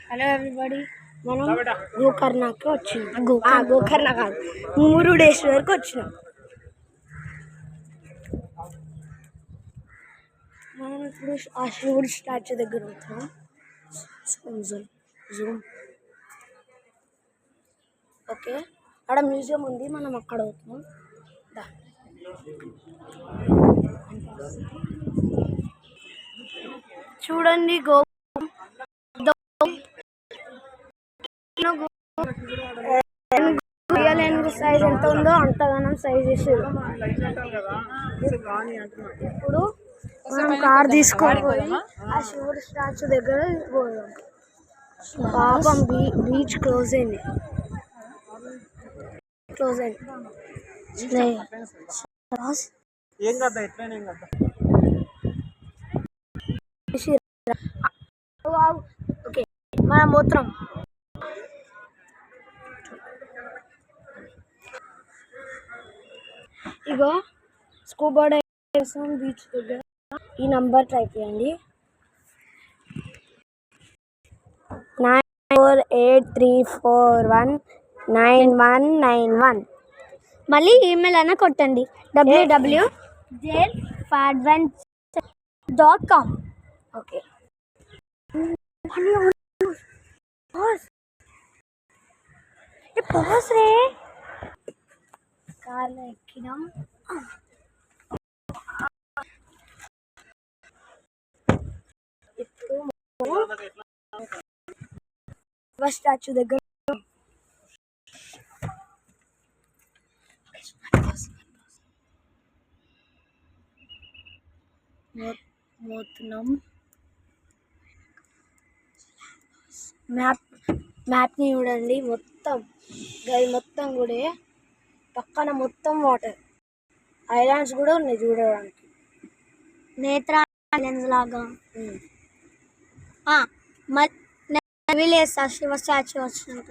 Hello everybody, మనం గోకర్ణకి వచ్చినాం. గోకర్ణ కాదు, మురుడేశ్వర్కి వచ్చినాం. మనం ఇప్పుడు ఆ శివుడి స్టాచ్యూ దగ్గర ఉంటున్నాం. జూమ్ ఓకే, అక్కడ మ్యూజియం ఉంది, మనం అక్కడ అవుతున్నాం. చూడండి సైజ్ ఎంత ఉందో అంతగానం సైజ్ వేసారు. ఇప్పుడు మనం కార్ తీసుకొని ఆ శివుడి స్టాచ్యూ దగ్గర పోయాం. పాపం బీచ్ క్లోజ్ అయింది. ఓకే, మనం పోతున్నాం. ఇగో స్కూబా డైవింగ్ బీచ్ దగ్గర ఈ నంబర్ టైప్ చేయండి, 9483419191. మళ్ళీ ఈమెయిల్ అయినా కొట్టండి, www.jailfadventures.com. ఓకే, కార్లో ఎక్కినాం. ఇప్పుడు స్టాచ్యూ దగ్గర పోతున్నాం. మ్యాప్ని చూడండి, మొత్తం గది మొత్తం కూడా పక్కన మొత్తం వాటర్, ఐలాండ్స్ కూడా ఉన్నాయి చూడడానికి. నేత్ర ఐలాండ్స్ లాగా విలేజ్ శివ స్టాచ్యూ వచ్చినాక